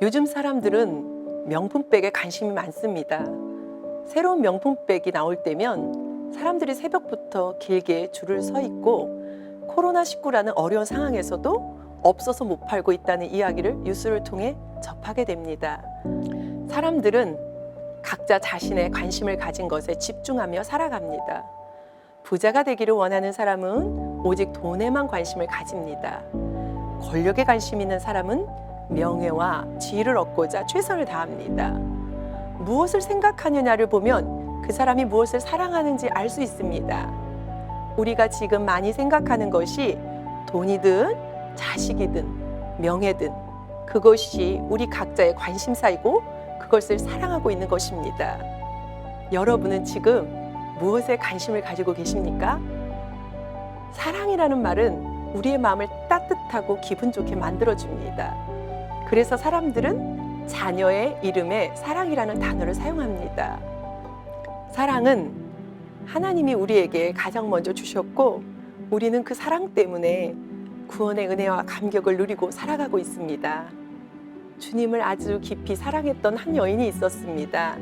요즘 사람들은 명품백에 관심이 많습니다. 새로운 명품백이 나올 때면 사람들이 새벽부터 길게 줄을 서 있고 코로나19라는 어려운 상황에서도 없어서 못 팔고 있다는 이야기를 뉴스를 통해 접하게 됩니다. 사람들은 각자 자신의 관심을 가진 것에 집중하며 살아갑니다. 부자가 되기를 원하는 사람은 오직 돈에만 관심을 가집니다. 권력에 관심 있는 사람은 명예와 지위를 얻고자 최선을 다합니다. 무엇을 생각하느냐를 보면 그 사람이 무엇을 사랑하는지 알 수 있습니다. 우리가 지금 많이 생각하는 것이 돈이든 자식이든 명예든 그것이 우리 각자의 관심사이고 그것을 사랑하고 있는 것입니다. 여러분은 지금 무엇에 관심을 가지고 계십니까? 사랑이라는 말은 우리의 마음을 따뜻하고 기분 좋게 만들어줍니다. 그래서 사람들은 자녀의 이름에 사랑이라는 단어를 사용합니다. 사랑은 하나님이 우리에게 가장 먼저 주셨고 우리는 그 사랑 때문에 구원의 은혜와 감격을 누리고 살아가고 있습니다. 주님을 아주 깊이 사랑했던 한 여인이 있었습니다.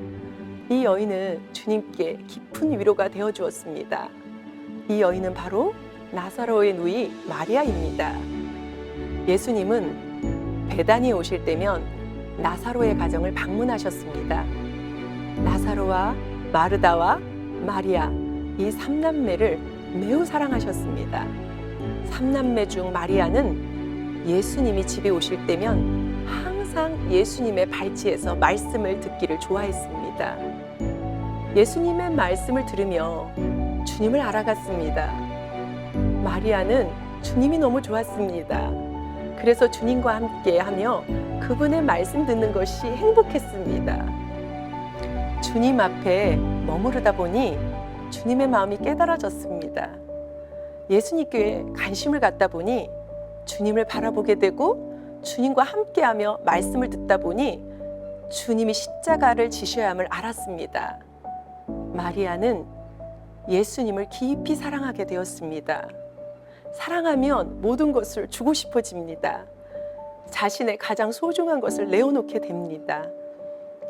이 여인은 주님께 깊은 위로가 되어 주었습니다. 이 여인은 바로 나사로의 누이 마리아입니다. 예수님은 베다니에 오실 때면 나사로의 가정을 방문하셨습니다. 나사로와 마르다와 마리아 이 3남매를 매우 사랑하셨습니다. 3남매 중 마리아는 예수님이 집에 오실 때면 항상 예수님의 발치에서 말씀을 듣기를 좋아했습니다. 예수님의 말씀을 들으며 주님을 알아갔습니다. 마리아는 주님이 너무 좋았습니다. 그래서 주님과 함께 하며 그분의 말씀 듣는 것이 행복했습니다. 주님 앞에 머무르다 보니 주님의 마음이 깨달아졌습니다. 예수님께 관심을 갖다 보니 주님을 바라보게 되고 주님과 함께하며 말씀을 듣다 보니 주님이 십자가를 지셔야 함을 알았습니다. 마리아는 예수님을 깊이 사랑하게 되었습니다. 사랑하면 모든 것을 주고 싶어집니다. 자신의 가장 소중한 것을 내어놓게 됩니다.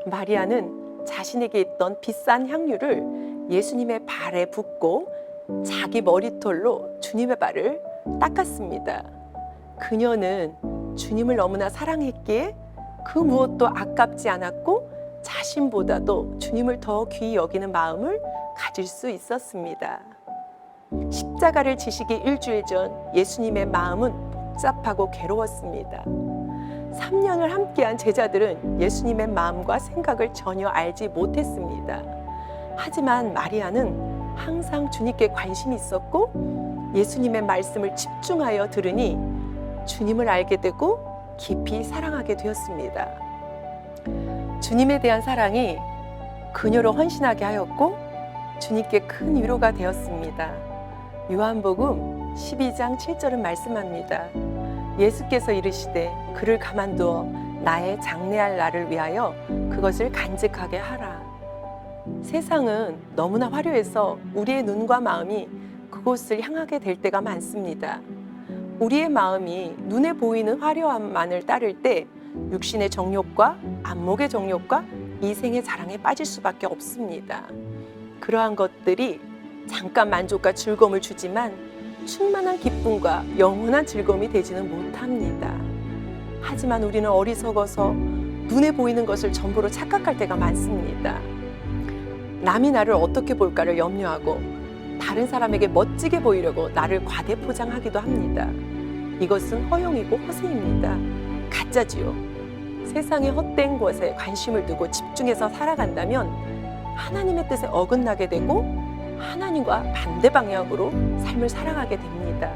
마리아는 자신에게 있던 비싼 향유를 예수님의 발에 붓고 자기 머리털로 주님의 발을 닦았습니다. 그녀는 주님을 너무나 사랑했기에 그 무엇도 아깝지 않았고 자신보다도 주님을 더 귀히 여기는 마음을 가질 수 있었습니다. 십자가를 지시기 일주일 전 예수님의 마음은 복잡하고 괴로웠습니다. 3년을 함께한 제자들은 예수님의 마음과 생각을 전혀 알지 못했습니다. 하지만 마리아는 항상 주님께 관심이 있었고 예수님의 말씀을 집중하여 들으니 주님을 알게 되고 깊이 사랑하게 되었습니다. 주님에 대한 사랑이 그녀를 헌신하게 하였고 주님께 큰 위로가 되었습니다. 요한복음 12장 7절은 말씀합니다. 예수께서 이르시되 그를 가만두어 나의 장래할 날을 위하여 그것을 간직하게 하라. 세상은 너무나 화려해서 우리의 눈과 마음이 그곳을 향하게 될 때가 많습니다. 우리의 마음이 눈에 보이는 화려함만을 따를 때 육신의 정욕과 안목의 정욕과 이생의 자랑에 빠질 수밖에 없습니다. 그러한 것들이 잠깐 만족과 즐거움을 주지만 충만한 기쁨과 영원한 즐거움이 되지는 못합니다. 하지만 우리는 어리석어서 눈에 보이는 것을 전부로 착각할 때가 많습니다. 남이 나를 어떻게 볼까를 염려하고 다른 사람에게 멋지게 보이려고 나를 과대포장하기도 합니다. 이것은 허용이고 허세입니다. 가짜지요. 세상의 헛된 것에 관심을 두고 집중해서 살아간다면 하나님의 뜻에 어긋나게 되고 하나님과 반대 방향으로 삶을 살아가게 됩니다.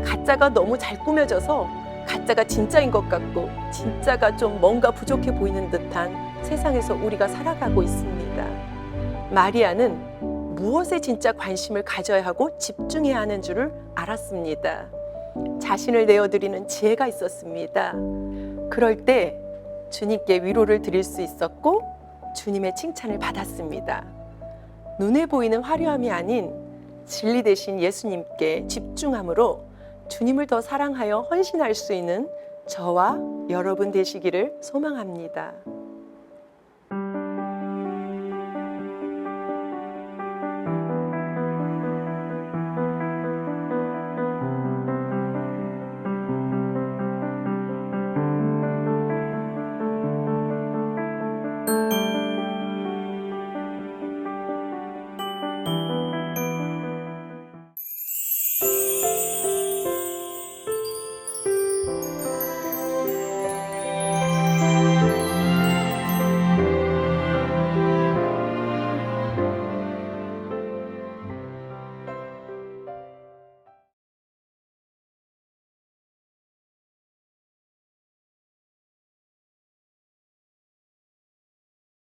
가짜가 너무 잘 꾸며져서 가짜가 진짜인 것 같고 진짜가 좀 뭔가 부족해 보이는 듯한 세상에서 우리가 살아가고 있습니다. 마리아는 무엇에 진짜 관심을 가져야 하고 집중해야 하는 줄을 알았습니다. 자신을 내어드리는 지혜가 있었습니다. 그럴 때 주님께 위로를 드릴 수 있었고 주님의 칭찬을 받았습니다. 눈에 보이는 화려함이 아닌 진리 되신 예수님께 집중함으로 주님을 더 사랑하여 헌신할 수 있는 저와 여러분 되시기를 소망합니다.